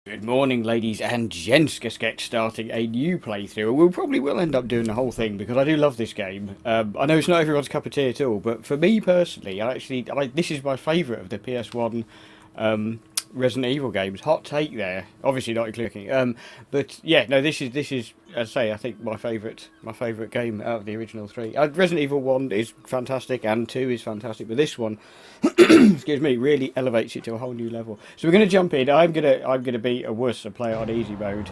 Good morning, ladies and gents. Just get starting a new playthrough. We'll probably will end up doing the whole thing because I do love this game. I know it's not everyone's cup of tea at all, but for me personally, this is my favourite of the PS1 Resident Evil games. Hot take there, obviously not including. But yeah, no, this is as I say, I think my favourite game out of the original three. Resident Evil 1 is fantastic and 2 is fantastic, but this one, excuse me, really elevates it to a whole new level. So we're gonna jump in. I'm gonna be a wuss and play on easy mode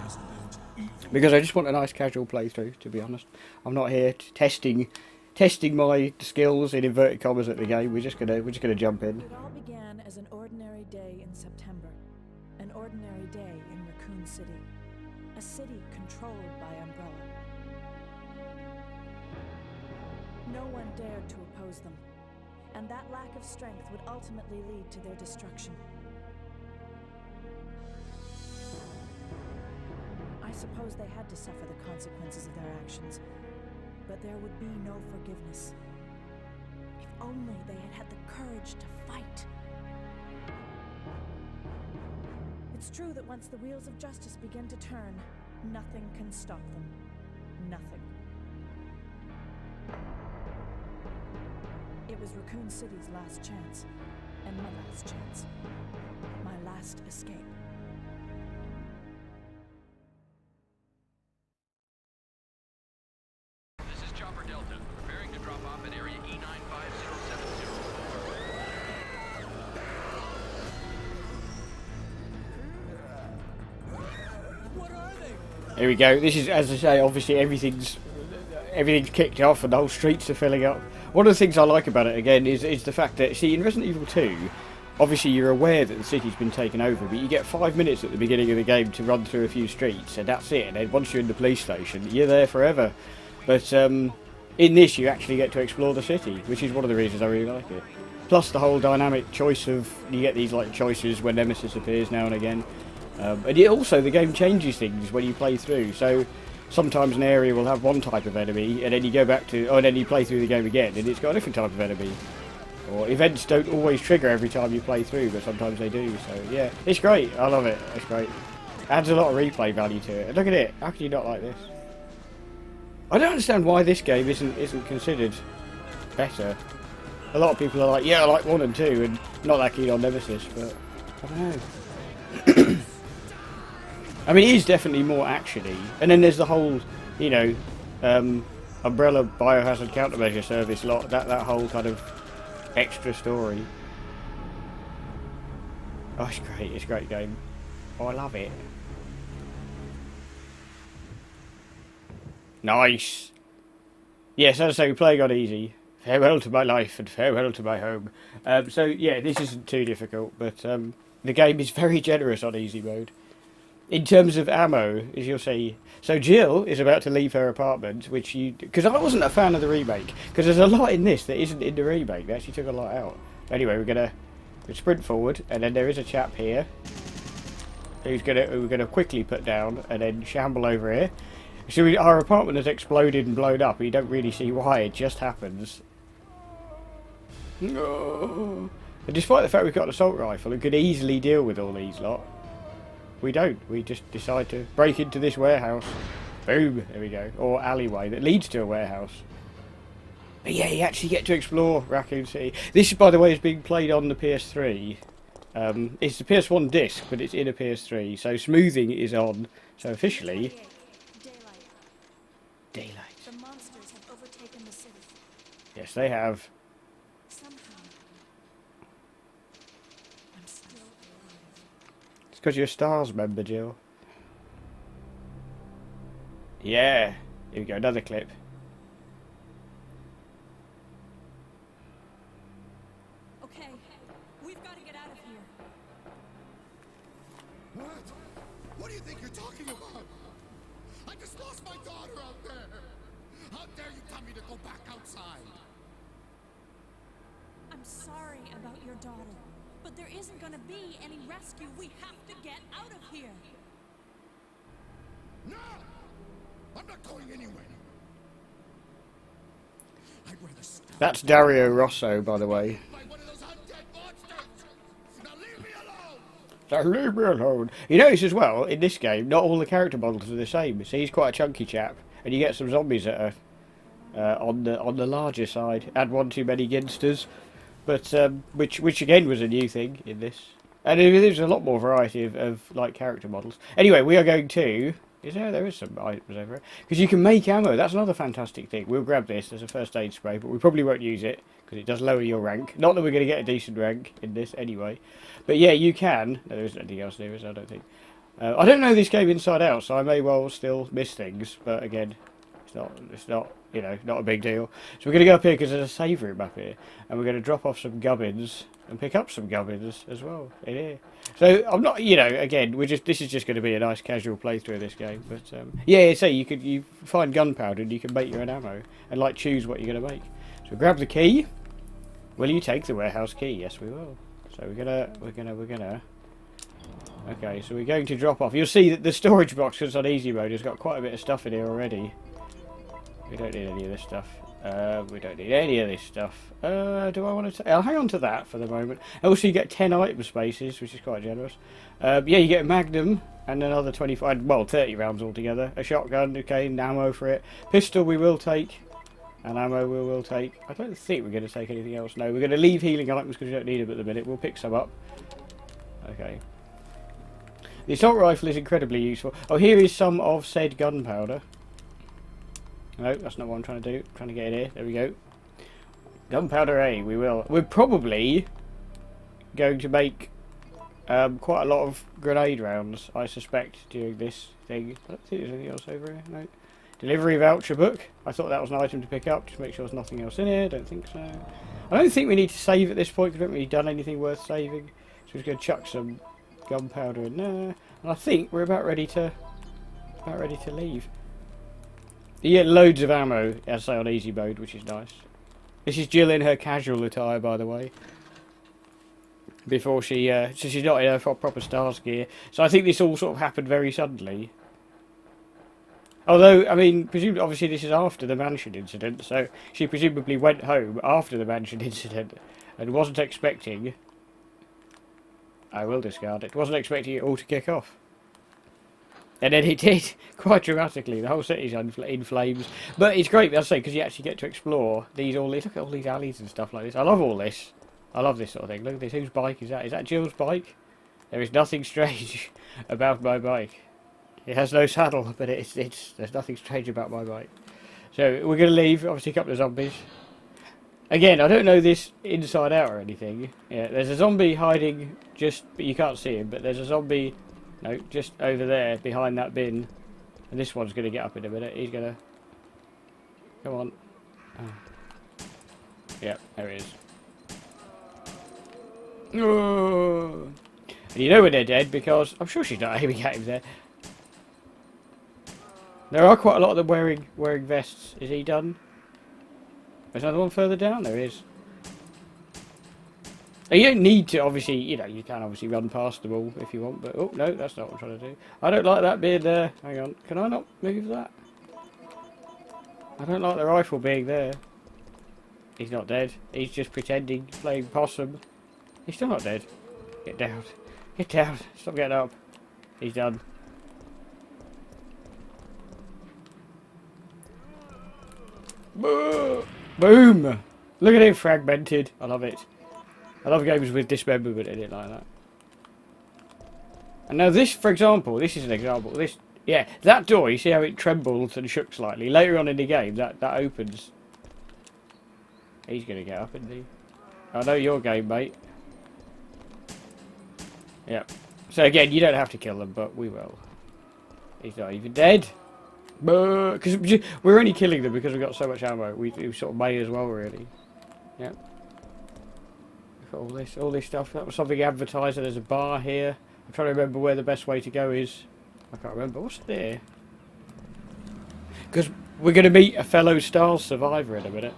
because I just want a nice casual playthrough. To be honest, I'm not here testing my skills in inverted commas at the game. We're just gonna jump in. It all began as an ordinary day in September, an ordinary day in Raccoon City, a city controlled by Umbrella. No one dared to oppose them, and that lack of strength would ultimately lead to their destruction. I suppose they had to suffer the consequences of their actions, but there would be no forgiveness. If only they had had the courage to fight. It's true that once the wheels of justice begin to turn, nothing can stop them. Nothing. It was Raccoon City's last chance, and my last chance. My last escape. This is Chopper Delta, preparing to drop off at area E95070. What are they? Here we go. This is, as I say, obviously everything's kicked off and the whole streets are filling up. One of the things I like about it again is the fact that, see, in Resident Evil 2, obviously you're aware that the city's been taken over, but you get 5 minutes at the beginning of the game to run through a few streets, and that's it. And then once you're in the police station, you're there forever. But in this, you actually get to explore the city, which is one of the reasons I really like it. Plus the whole dynamic choice of, you get these like choices when Nemesis appears now and again. And also the game changes things when you play through. So sometimes an area will have one type of enemy, and then you go back to, and then you play through the game again, and it's got a different type of enemy. Or events don't always trigger every time you play through, but sometimes they do. So yeah, it's great. I love it. It's great. Adds a lot of replay value to it. And look at it. How can you not like this? I don't understand why this game isn't considered better. A lot of people are like, yeah, I like 1 and 2, and not that keen on Nemesis, but I don't know. I mean, it is definitely more actiony, and then there's the whole, you know, Umbrella Biohazard Countermeasure Service lot. That whole kind of extra story. Oh, it's great! It's a great game. Oh, I love it. Nice. Yes, as I say, we're playing on easy. Farewell to my life and farewell to my home. So yeah, this isn't too difficult, but the game is very generous on easy mode. In terms of ammo, as you'll see, so Jill is about to leave her apartment, which because I wasn't a fan of the remake, because there's a lot in this that isn't in the remake. They actually took a lot out. Anyway, we're sprint forward, and then there is a chap here who's we're gonna quickly put down and then shamble over here. So our apartment has exploded and blown up. You don't really see why. It just happens. No. And despite the fact we've got an assault rifle and could easily deal with all these lot, we don't. We just decide to break into this warehouse. Boom. There we go. Or alleyway that leads to a warehouse. But yeah, you actually get to explore Raccoon City. This, by the way, is being played on the PS3. It's the PS1 disc, but it's in a PS3. So smoothing is on. So officially, daylight. The monsters have overtaken the city. Yes, they have. Somehow, I'm still alive. It's because you're a STARS member, Jill. Yeah. Here we go, another clip. Okay, we've got to get out of here. What? What do you think you're talking about? I just lost my daughter out there. How dare you tell me to go back outside? I'm sorry about your daughter, but there isn't going to be any rescue. We have to get out of here. No! I'm not going anywhere. I'd rather stop. That's Dario Rosso, by the way. By one of those undead monsters. Now leave me alone. Leave me alone. You notice as well, in this game, not all the character models are the same. So he's quite a chunky chap, and you get some zombies that are on the larger side. Add one too many ginsters, but which again was a new thing in this. And there's a lot more variety of like character models. Anyway, we are going to... There is some items over here. Because you can make ammo. That's another fantastic thing. We'll grab this as a first aid spray, but we probably won't use it because it does lower your rank. Not that we're going to get a decent rank in this anyway. But yeah, you can. No, there isn't anything else there, is there? I don't think. I don't know this game inside out, so I may well still miss things. But again, it's not you know, not a big deal. So we're going to go up here because there's a save room up here. And we're going to drop off some gubbins and pick up some gubbins as well in here. So I'm not, you know, again, this is just going to be a nice casual playthrough of this game. But yeah, so you find gunpowder and you can make your own ammo and like choose what you're going to make. So grab the key. Will you take the warehouse key? Yes, we will. So we're gonna. Okay, so we're going to drop off. You'll see that the storage box, because it's on easy mode, has got quite a bit of stuff in here already. We don't need any of this stuff. We don't need any of this stuff. Do I want to... I'll hang on to that for the moment. Also, you get 10 item spaces, which is quite generous. Yeah, you get a magnum and another 25... Well, 30 rounds altogether. A shotgun, okay, and ammo for it. Pistol we will take. And ammo we will take. I don't think we're going to take anything else. No, we're going to leave healing items because we don't need them at the minute. We'll pick some up. Okay. The assault rifle is incredibly useful. Oh, here is some of said gunpowder. No, that's not what I'm trying to do. I'm trying to get in here. There we go. Gunpowder A, we will. We're probably going to make quite a lot of grenade rounds, I suspect, during this thing. I don't think there's anything else over here. No. Delivery voucher book. I thought that was an item to pick up. Just make sure there's nothing else in here. Don't think so. I don't think we need to save at this point because we haven't really done anything worth saving. So we're just going to chuck some gunpowder in there. And I think we're about ready to leave. You get loads of ammo, as I say, on easy mode, which is nice. This is Jill in her casual attire, by the way. Before she, so she's not in her proper Stars gear. So I think this all sort of happened very suddenly. Although, I mean, presumably, obviously this is after the mansion incident, so she presumably went home after the mansion incident and wasn't expecting... I will discard it. Wasn't expecting it all to kick off. And then it did, quite dramatically. The whole city's in flames. But it's great, as I say, because you actually get to explore look at all these alleys and stuff like this. I love all this. I love this sort of thing. Look at this. Whose bike is that? Is that Jill's bike? There is nothing strange about my bike. It has no saddle, but there's nothing strange about my bike. So we're going to leave. Obviously, a couple of zombies. Again, I don't know this inside out or anything. Yeah, there's a zombie hiding but you can't see him. But there's a zombie, no, just over there behind that bin. And this one's going to get up in a minute. He's going to, come on. Oh. Yeah, there he is. Oh. And you know when they're dead because I'm sure she's not aiming at him there. There are quite a lot of them wearing vests. Is he done? There's another one further down. There is. Now, you don't need to, obviously, you know, you can obviously run past them all if you want, but, oh, no, that's not what I'm trying to do. I don't like that being there. Hang on. Can I not move that? I don't like the rifle being there. He's not dead. He's just pretending, playing possum. He's still not dead. Get down. Get down. Stop getting up. He's done. Boom! Look at him fragmented. I love it. I love games with dismemberment in it like that. And now this, for example, this is an example. This, yeah, that door, you see how it trembles and shook slightly? Later on in the game, that opens. He's going to get up, isn't he? I know your game, mate. Yeah. So again, you don't have to kill them, but we will. He's not even dead. Because we're only killing them because we've got so much ammo. We sort of may as well, really. Yeah. Look at all this stuff. That was something advertised. There's a bar here. I'm trying to remember where the best way to go is. I can't remember. What's there? Because we're going to meet a fellow Stars survivor in a minute.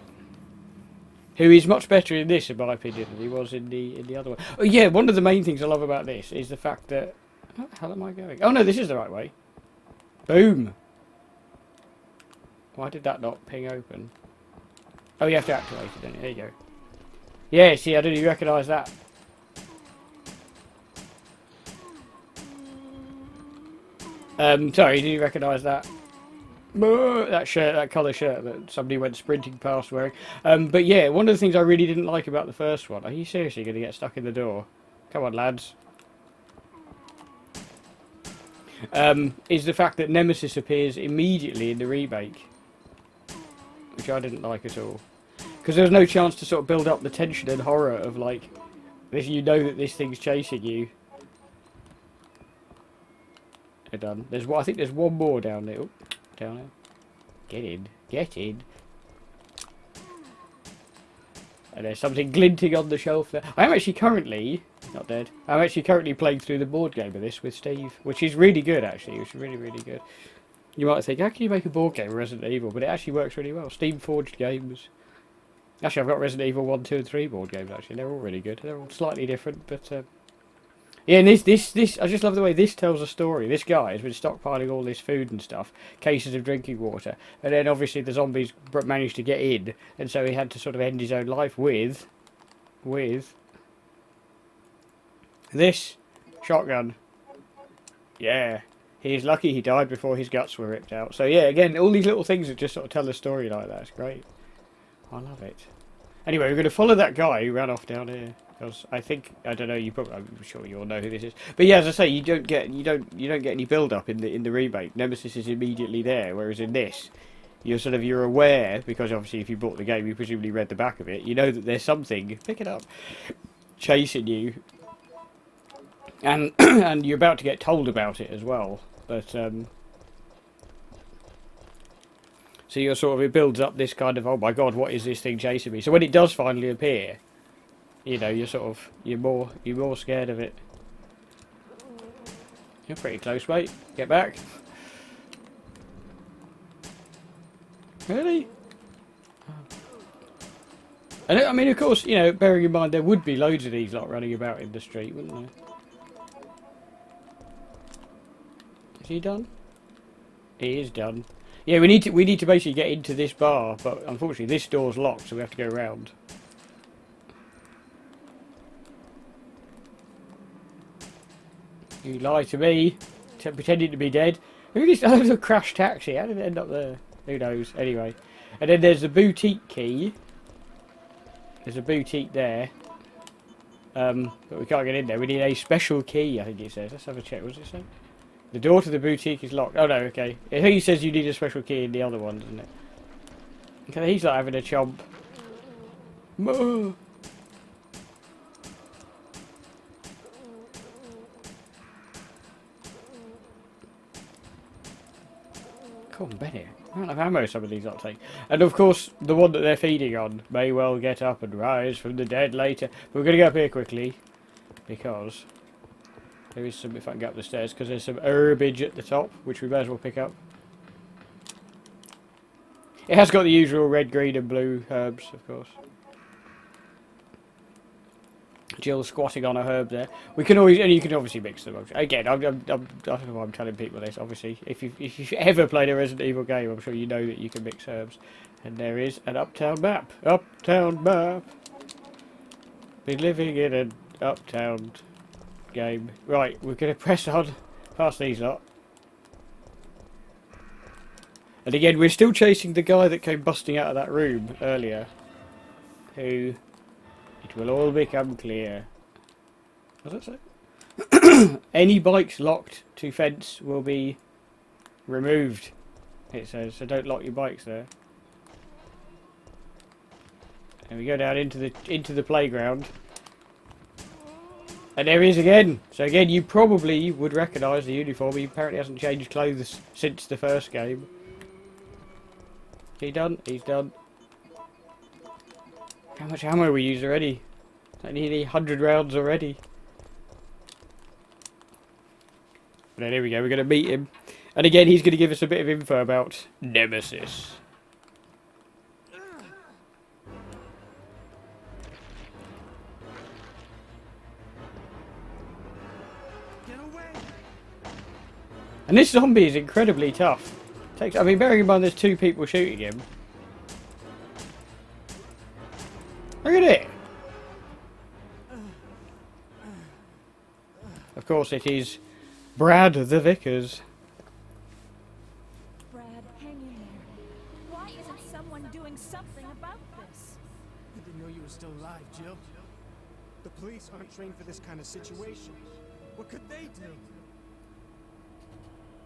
Who is much better in this, in my opinion, than he was in the other one. Oh yeah, one of the main things I love about this is the fact that... How the hell am I going? Oh no, this is the right way. Boom. Why did that not ping open? Oh, you have to activate it, don't you? There you go. Yeah, see, I didn't even recognise that. Sorry, did you recognise that? That shirt, that colour shirt that somebody went sprinting past wearing. But yeah, one of the things I really didn't like about the first one. Are you seriously going to get stuck in the door? Come on, lads. Is the fact that Nemesis appears immediately in the remake, which I didn't like at all, because there was no chance to sort of build up the tension and horror of like this. You know that this thing's chasing you. They're done. There's I think there's one more down there. Oh, down there. Get in. Get in. And there's something glinting on the shelf there. I am actually currently not dead. I'm actually currently playing through the board game of this with Steve, which is really good actually. It's really, really good. You might think, how can you make a board game of Resident Evil? But it actually works really well. Steam forged games. Actually, I've got Resident Evil 1, 2 and 3 board games actually. They're all really good. They're all slightly different, but yeah, and this, I just love the way this tells a story. This guy has been stockpiling all this food and stuff, cases of drinking water, and then obviously the zombies managed to get in, and so he had to sort of end his own life with this shotgun. Yeah, he's lucky he died before his guts were ripped out. So yeah, again, all these little things that just sort of tell a story like that. It's great. I love it. Anyway, we're going to follow that guy who ran off down here. Because I don't know, I'm sure you all know who this is. But yeah, as I say, you don't get any build up in the remake. Nemesis is immediately there, whereas in this, you're aware, because obviously if you bought the game, you presumably read the back of it. You know that there's something, pick it up, chasing you, and and you're about to get told about it as well. But so you're sort of, it builds up this kind of, oh my god, what is this thing chasing me? So when it does finally appear, you know, you're more scared of it. You're pretty close, mate. Get back. Really? And I mean, of course, you know, bearing in mind there would be loads of these lot running about in the street, wouldn't there? Is he done? He is done. Yeah, we need to basically get into this bar, but unfortunately this door's locked, so we have to go around. You lie to me, pretending to be dead. Look at this little crash taxi. How did it end up there? Who knows? Anyway. And then there's the boutique key. There's a boutique there. But we can't get in there. We need a special key, I think it says. Let's have a check. What does it say? The door to the boutique is locked. Oh no, okay. I think he says you need a special key in the other one, doesn't it? Okay, he's not having a chomp. Come on, Benny. I don't have ammo some of these lot take. And of course, the one that they're feeding on may well get up and rise from the dead later. But we're going to go up here quickly, because there is some, if I can get up the stairs, because there's some herbage at the top, which we may as well pick up. It has got the usual red, green and blue herbs, of course. Jill squatting on a herb there. We can always, and you can obviously mix them. Again, I don't know why I'm telling people this. Obviously, if you've ever played a Resident Evil game, I'm sure you know that you can mix herbs. And there is an uptown map. Uptown map. Been living in an uptown game. Right, we're gonna press on past these lot. And again, we're still chasing the guy that came busting out of that room earlier, who. It will all become clear. What does that say? Any bikes locked to fence will be removed, it says, so don't lock your bikes there. And we go down into the playground. And there he is again. So again, you probably would recognise the uniform. He apparently hasn't changed clothes since the first game. He done? He's done. How much ammo we used already? I nearly 100 rounds already. But then here we go, we're going to meet him. And again, he's going to give us a bit of info about Nemesis. Get away! And this zombie is incredibly tough. I mean, bearing in mind there's two people shooting him. Look at it! Of course it is Brad the Vickers. you're still alive, Jill. The police aren't trained for this kind of situation. What could they do?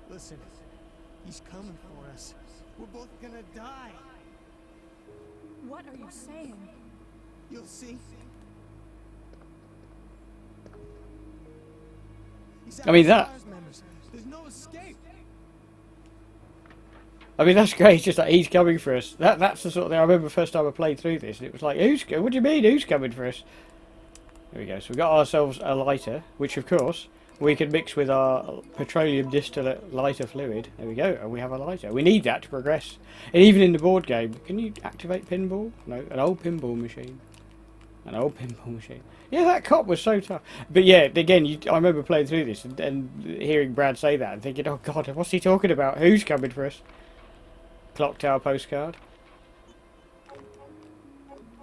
Listen, he's coming for us. We're both gonna die. What are you saying? You'll see. He's I mean, that- after SARS members. There's no escape. I mean, that's great. It's just like, he's coming for us. That's the sort of thing I remember the first time I played through this, and it was like, what do you mean, who's coming for us? There we go. So we got ourselves a lighter, which of course we can mix with our petroleum distillate lighter fluid. There we go, and we have a lighter. We need that to progress. And even in the board game, can you activate pinball? No, an old pinball machine. An old pinball machine. Yeah, that cop was so tough. But yeah, again, I remember playing through this and hearing Brad say that and thinking, oh God, what's he talking about? Who's coming for us? Clock tower postcard.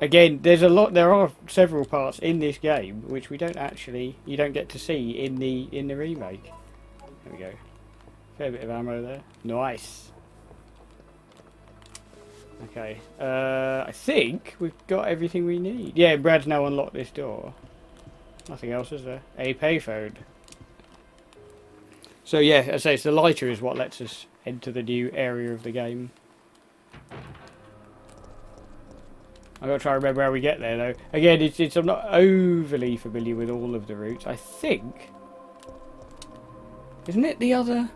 Again, there are several parts in this game which you don't get to see in the remake. There we go. Fair bit of ammo there. Nice. Okay. I think we've got everything we need. Yeah, Brad's now unlocked this door. Nothing else, is there? A payphone. So yeah, as I say, it's the lighter is what lets us enter the new area of the game. I've got to try and remember how we get there, though. Again, I'm not overly familiar with all of the routes. I think... Isn't it the other...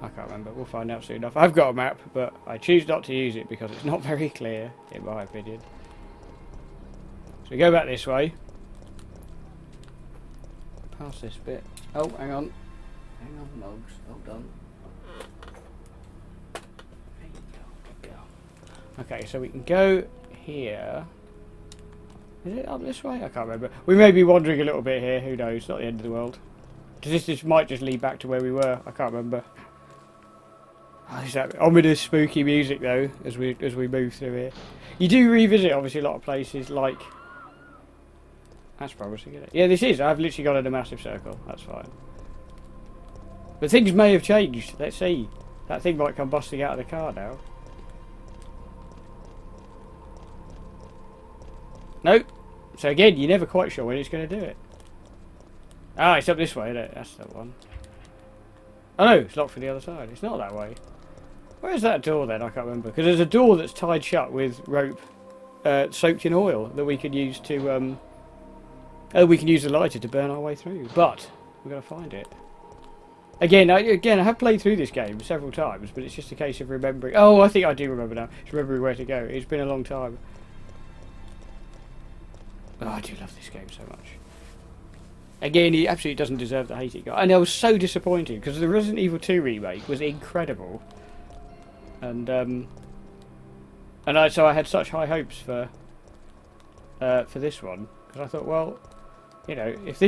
I can't remember. We'll find out soon enough. I've got a map, but I choose not to use it because it's not very clear, in my opinion. So we go back this way. Past this bit. Oh, hang on. Hang on, Mugs. Hold on. There you go. Okay, so we can go... here. Is it up this way? I can't remember. We may be wandering a little bit here. Who knows? It's not the end of the world. This might just lead back to where we were. I can't remember. Oh, there's that ominous, spooky music though as we move through here. You do revisit obviously a lot of places like. That's promising, isn't it? Yeah, this is. I've literally gone in a massive circle. That's fine. But things may have changed. Let's see. That thing might come busting out of the car now. Nope. So again, you're never quite sure when it's going to do it. Ah, it's up this way, isn't it? That's the one. Oh no, it's locked from the other side. It's not that way. Where's that door then? I can't remember. Because there's a door that's tied shut with rope soaked in oil that we can use to... we can use the lighter to burn our way through. But we've got to find it. Again, I have played through this game several times, but it's just a case of remembering... Oh, I think I do remember now. It's remembering where to go. It's been a long time. Oh, I do love this game so much. Again, he absolutely doesn't deserve the hate it got. And I was so disappointed because the Resident Evil 2 remake was incredible. And so I had such high hopes for this one because I thought, well, you know, if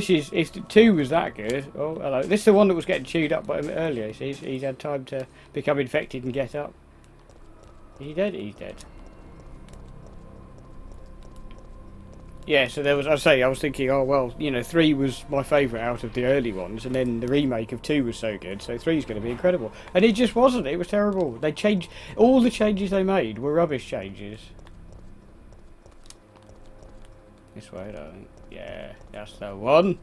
2 was that good, oh hello, this is the one that was getting chewed up by him earlier. So he's had time to become infected and get up. Is he dead? He's dead. Yeah, so there was, I was thinking, oh well, you know, 3 was my favourite out of the early ones, and then the remake of 2 was so good, so 3 is going to be incredible. And it just wasn't, it was terrible. They changed, all the changes they made were rubbish changes. This way, I don't think. Yeah, that's the one.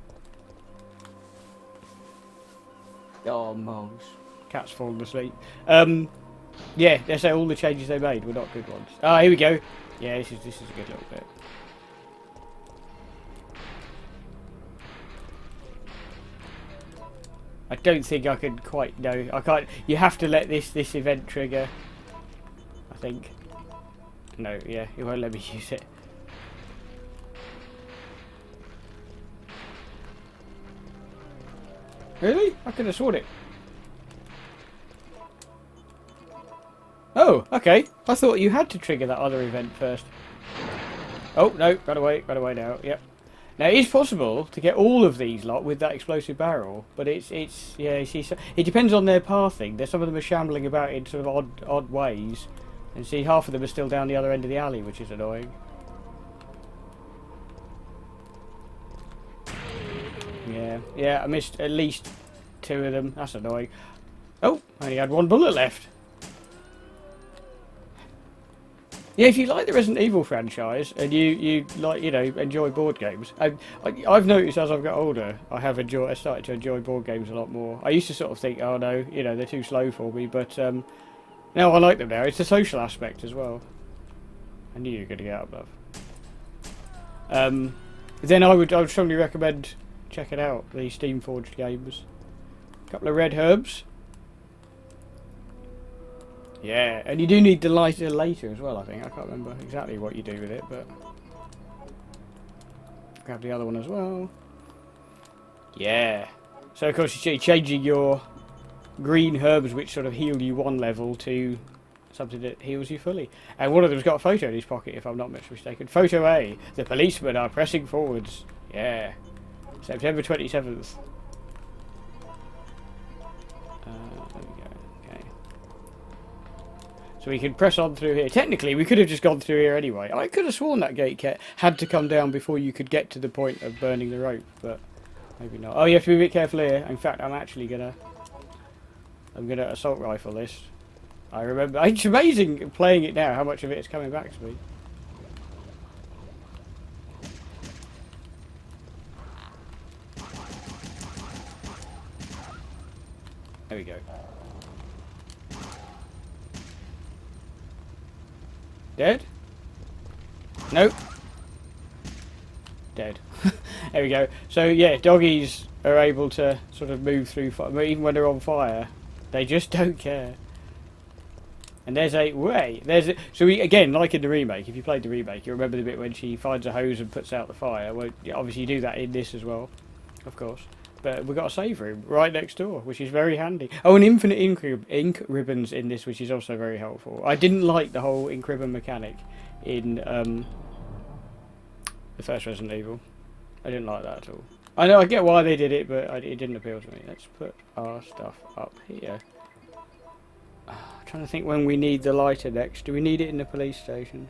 Oh, Mogs. Cat's fallen asleep. Yeah, they say all the changes they made were not good ones. Ah, here we go. Yeah, this is a good little bit. I don't think I could quite know. I can't. You have to let this event trigger. I think. No, yeah, it won't let me use it. Really? I could have sworn it. Oh, okay. I thought you had to trigger that other event first. Oh no, got away now. Yep. Now it is possible to get all of these lot with that explosive barrel, but it's yeah. You see, so it depends on their pathing. There's some of them are shambling about in sort of odd ways, and see half of them are still down the other end of the alley, which is annoying. Yeah. I missed at least 2 of them. That's annoying. Oh, I only had 1 bullet left. Yeah, if you like the Resident Evil franchise and you like, you know, enjoy board games, I've noticed as I've got older, I started to enjoy board games a lot more. I used to sort of think, oh no, you know, they're too slow for me, but now I like them now. It's the social aspect as well. I knew you were going to get up, love. Then I would strongly recommend checking out the Steam Forged games. A couple of red herbs. Yeah, and you do need the lighter later as well, I think. I can't remember exactly what you do with it, but... Grab the other one as well. Yeah. So, of course, you're changing your green herbs, which sort of heal you one level, to something that heals you fully. And one of them's got a photo in his pocket, if I'm not much mistaken. Photo A. The policemen are pressing forwards. Yeah. September 27th. There we go. Okay. So we can press on through here. Technically, we could have just gone through here anyway. I could have sworn that gate had to come down before you could get to the point of burning the rope, but maybe not. Oh, you have to be a bit careful here. In fact, I'm gonna assault rifle this. I remember. It's amazing playing it now how much of it is coming back to me. There we go. Dead? Nope. Dead. There we go. So yeah, doggies are able to sort of move through fire, even when they're on fire. They just don't care. And there's a way. So we, again, like in the remake, if you played the remake, you remember the bit when she finds a hose and puts out the fire. Well, obviously you do that in this as well, of course. But we've got a save room right next door, which is very handy. Oh, and infinite ink ribbons in this, which is also very helpful. I didn't like the whole ink ribbon mechanic in the first Resident Evil. I didn't like that at all. I know, I get why they did it, but it didn't appeal to me. Let's put our stuff up here. I'm trying to think when we need the lighter next. Do we need it in the police station?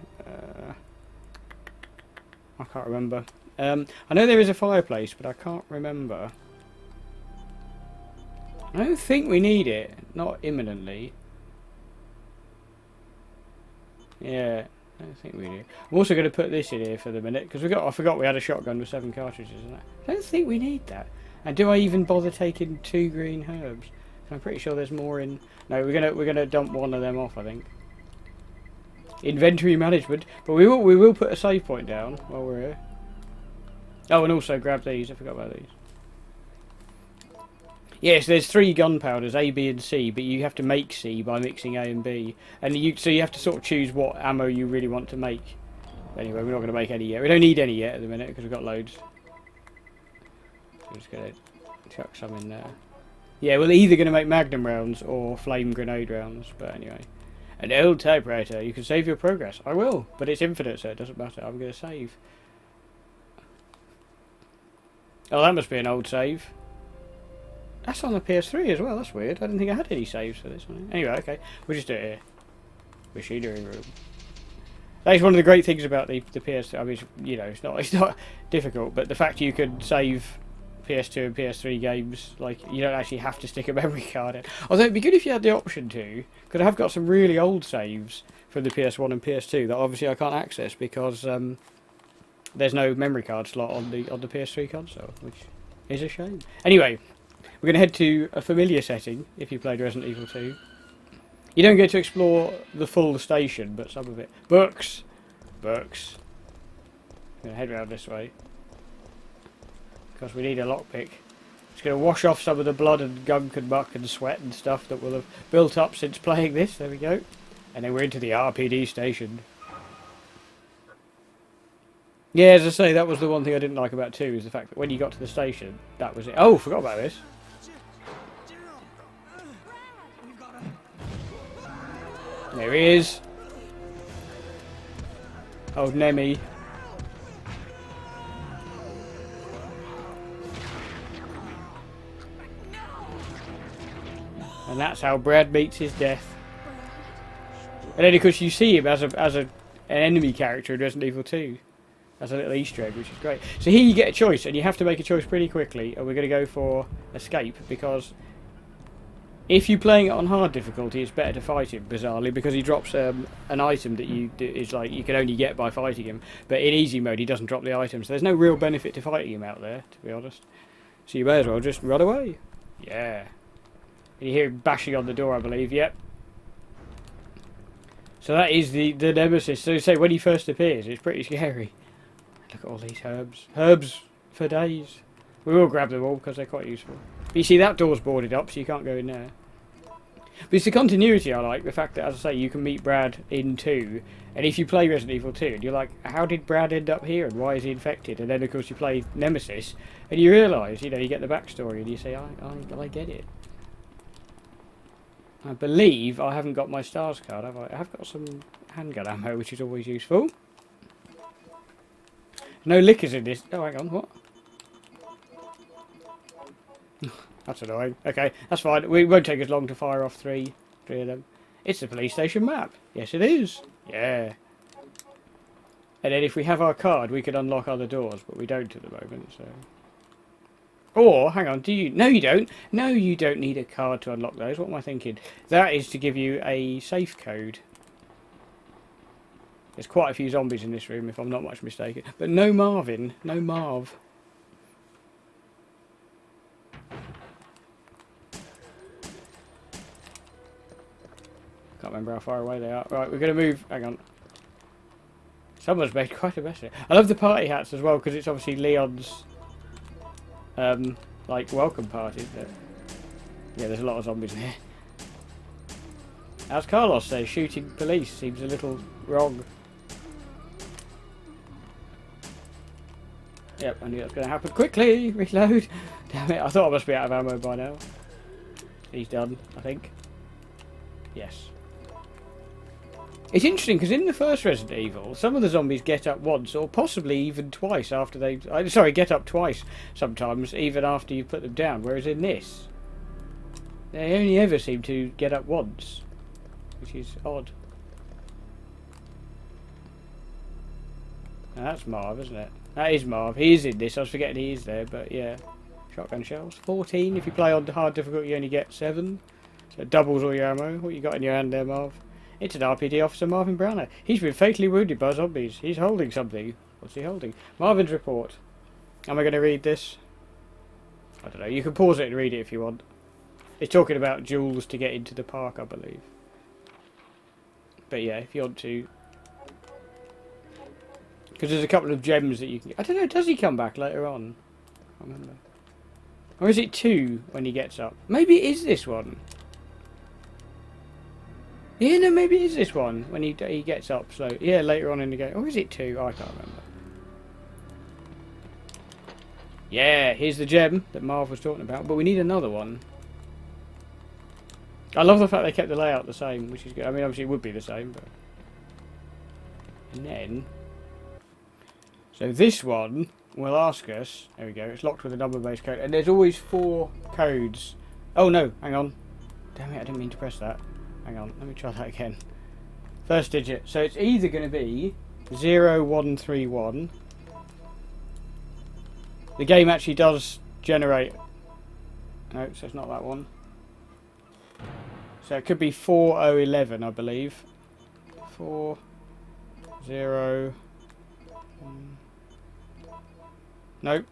I can't remember. I know there is a fireplace, but I can't remember. I don't think we need it. Not imminently. Yeah, I don't think we do. I'm also going to put this in here for the minute, because I forgot we had a shotgun with 7 cartridges in that. I don't think we need that. And do I even bother taking 2 green herbs? I'm pretty sure there's more in... No, we're gonna dump one of them off, I think. Inventory management. But we will put a save point down while we're here. Oh, and also grab these. I forgot about these. Yes, there's 3 gunpowders, A, B, and C, but you have to make C by mixing A and B, and so you have to sort of choose what ammo you really want to make. Anyway, we're not going to make any yet. We don't need any yet at the minute because we've got loads. So we're just going to chuck some in there. Yeah, we're either going to make magnum rounds or flame grenade rounds, but anyway. An old typewriter. You can save your progress. I will, but it's infinite, so it doesn't matter. I'm going to save. Oh, that must be an old save. That's on the PS3 as well, that's weird. I didn't think I had any saves for this one. Anyway, okay, we'll just do it here. Machinery room. That is one of the great things about the PS3. I mean, you know, it's not difficult, but the fact you can save PS2 and PS3 games, like, you don't actually have to stick a memory card in. Although it'd be good if you had the option to, because I have got some really old saves from the PS1 and PS2 that obviously I can't access because there's no memory card slot on the PS3 console, which is a shame. Anyway. We're going to head to a familiar setting, if you played Resident Evil 2. You don't get to explore the full station, but some of it. Books! Books. I'm going to head round this way. Because we need a lockpick. It's going to wash off some of the blood and gunk and muck and sweat and stuff that will have built up since playing this. There we go. And then we're into the RPD station. Yeah, as I say, that was the one thing I didn't like about 2, is the fact that when you got to the station, that was it. Oh, forgot about this. There he is. Old Nemi. And that's how Brad meets his death. And then of course you see him as an enemy character in Resident Evil 2. As a little Easter egg, which is great. So here you get a choice, and you have to make a choice pretty quickly, and we're going to go for escape, because If you're playing it on hard difficulty, it's better to fight him, bizarrely, because he drops an item that is like you can only get by fighting him. But in easy mode, he doesn't drop the item, so there's no real benefit to fighting him out there, to be honest. So you may as well just run away. Yeah. And you hear him bashing on the door, I believe. Yep. So that is the Nemesis. So say when he first appears, it's pretty scary. Look at all these herbs. Herbs for days. We will grab them all because they're quite useful. But you see that door's boarded up, so you can't go in there. But it's the continuity I like. The fact that, as I say, you can meet Brad in 2. And if you play Resident Evil 2, and you're like, how did Brad end up here? And why is he infected? And then, of course, you play Nemesis. And you realise, you know, you get the backstory. And you say, I get it. I believe I haven't got my stars card, have I? I have got some handgun ammo, which is always useful. No liquors in this. Oh, hang on, what? That's annoying. Okay, that's fine. It won't take us long to fire off three of them. It's the police station map. Yes, it is. Yeah. And then if we have our card, we can unlock other doors, but we don't at the moment, so... Or, hang on, do you... No, you don't. No, you don't need a card to unlock those. What am I thinking? That is to give you a safe code. There's quite a few zombies in this room, if I'm not much mistaken. But no Marvin. No Marv. Can't remember how far away they are. Right, we're going to move... Hang on. Someone's made quite a mess of it. I love the party hats as well, because it's obviously Leon's... like, welcome party. But yeah, there's a lot of zombies here. As Carlos says, shooting police seems a little wrong. Yep, I knew that was going to happen. Quickly! Reload! Damn it, I thought I must be out of ammo by now. He's done, I think. Yes. It's interesting, because in the first Resident Evil, some of the zombies get up once, or possibly even twice after they... sorry, get up twice sometimes, even after you put them down. Whereas in this, they only ever seem to get up once, which is odd. Now that's Marv, isn't it? That is Marv. He is in this. I was forgetting he is there, but yeah. Shotgun shells. 14. If you play on hard difficulty, you only get 7. So it doubles all your ammo. What you got in your hand there, Marv? It's an RPD officer, Marvin Browner. He's been fatally wounded by zombies. He's holding something. What's he holding? Marvin's report. Am I going to read this? I don't know. You can pause it and read it if you want. It's talking about jewels to get into the park, I believe. But yeah, if you want to... Because there's a couple of gems that you can... I don't know, does he come back later on? I can't remember. Or is it 2 when he gets up? Maybe it is this one. Yeah, no, maybe it is this one when he gets up slow. Yeah, later on in the game. Or is it 2? I can't remember. Yeah, here's the gem that Marv was talking about. But we need another one. I love the fact they kept the layout the same, which is good. I mean, obviously it would be the same, but... And then... So this one will ask us... There we go. It's locked with a number-based code. And there's always 4 codes. Oh, no. Hang on. Damn it, I didn't mean to press that. Hang on, let me try that again. First digit. So it's either going to be 0131. The game actually does generate... No, so it's not that one. So it could be 4011, I believe. 40... Nope.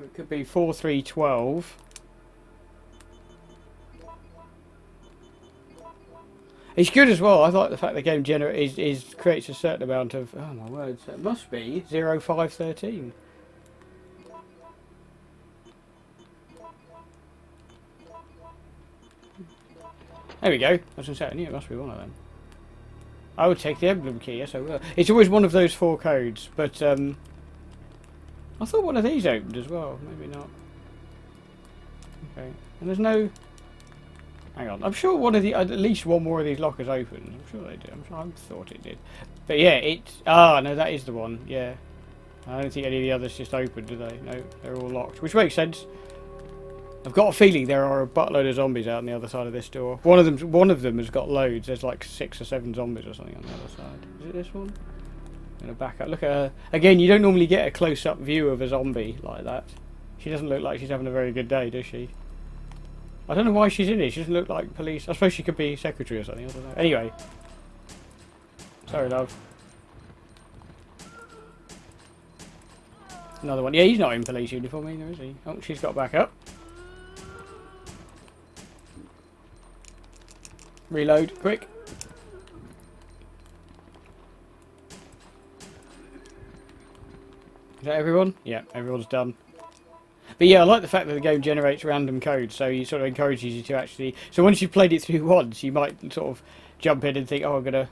It could be 4312. It's good as well. I like the fact the game creates a certain amount of... Oh my word, so it must be 0513. There we go. I was going to say, I knew it must be one of them. I would take the emblem key, yes I will. It's always one of those 4 codes, but I thought one of these opened as well. Maybe not. Okay. And there's no... Hang on, I'm sure one of the at least one more of these lockers opened. I'm sure they did. I thought it did. But yeah, no, that is the one. Yeah, I don't think any of the others just opened, do they? No, they're all locked, which makes sense. I've got a feeling there are a buttload of zombies out on the other side of this door. One of them has got loads. There's like 6 or 7 zombies or something on the other side. Is it this one? I'm gonna back up. Look at her again. You don't normally get a close-up view of a zombie like that. She doesn't look like she's having a very good day, does she? I don't know why she's in it. She doesn't look like police. I suppose she could be secretary or something. I don't know. Anyway. Sorry, love. Another one. Yeah, he's not in police uniform either, is he? Oh, she's got back up. Reload, quick. Is that everyone? Yeah, everyone's done. But yeah, I like the fact that the game generates random code, so he sort of encourages you to actually... So once you've played it through once, you might sort of jump in and think, oh, I'm going to...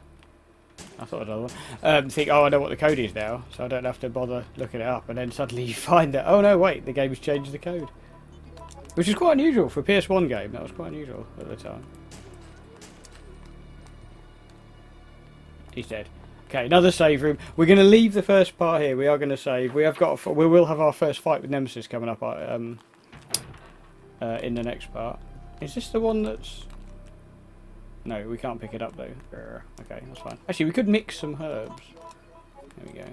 I thought another one. Think, oh, I know what the code is now, so I don't have to bother looking it up. And then suddenly you find that, oh no, wait, the game's changed the code. Which is quite unusual for a PS1 game. That was quite unusual at the time. He's dead. Okay, another save room. We're going to leave the first part here. We are going to save. We will have our first fight with Nemesis coming up in the next part. Is this the one that's... No, we can't pick it up though. Okay, that's fine. Actually, we could mix some herbs. There we go.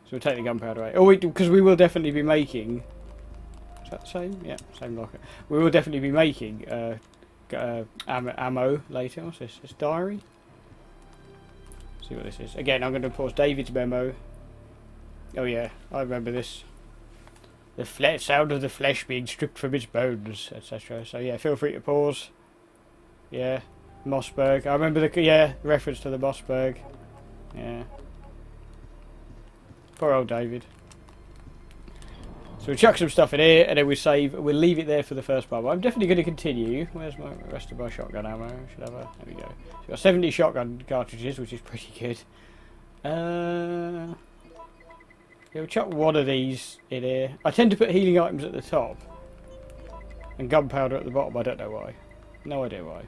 So we'll take the gunpowder away. Oh, because we will definitely be making... Is that the same? Yeah, same locker. We will definitely be making ammo later. What's this? This diary? See what this is. Again, I'm going to pause David's memo. Oh yeah, I remember this. The sound of the flesh being stripped from its bones, etc. So yeah, feel free to pause. Yeah, Mossberg. I remember the reference to the Mossberg. Yeah. Poor old David. So we'll chuck some stuff in here, and then we save. We'll leave it there for the first part. But I'm definitely going to continue. Where's my rest of my shotgun ammo? Should have a. There we go. So we've got 70 shotgun cartridges, which is pretty good. Yeah, we'll chuck one of these in here. I tend to put healing items at the top and gunpowder at the bottom. I don't know why. No idea why.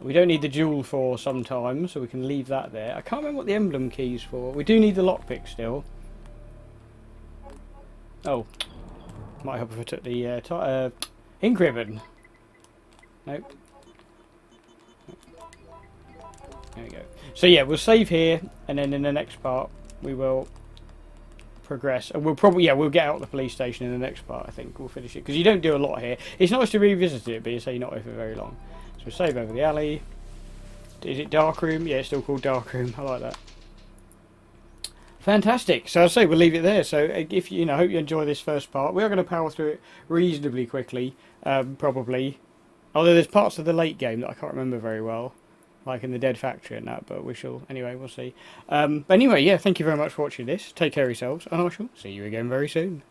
We don't need the jewel for some time, so we can leave that there. I can't remember what the emblem key's for. We do need the lockpick still. Oh, might help if I took the ink ribbon. Nope. There we go. So yeah, we'll save here, and then in the next part we will progress, and we'll probably we'll get out the police station in the next part. I think we'll finish it because you don't do a lot here. It's nice to revisit it, but you say you're not here for very long. So we'll save over the alley. Is it dark room? Yeah, it's still called dark room. I like that. Fantastic. So I'll say we'll leave it there. So if I hope you enjoy this first part. We are going to power through it reasonably quickly, probably. Although there's parts of the late game that I can't remember very well, like in the Dead Factory and that. But we shall anyway. We'll see. But anyway, yeah. Thank you very much for watching this. Take care of yourselves, and I shall see you again very soon.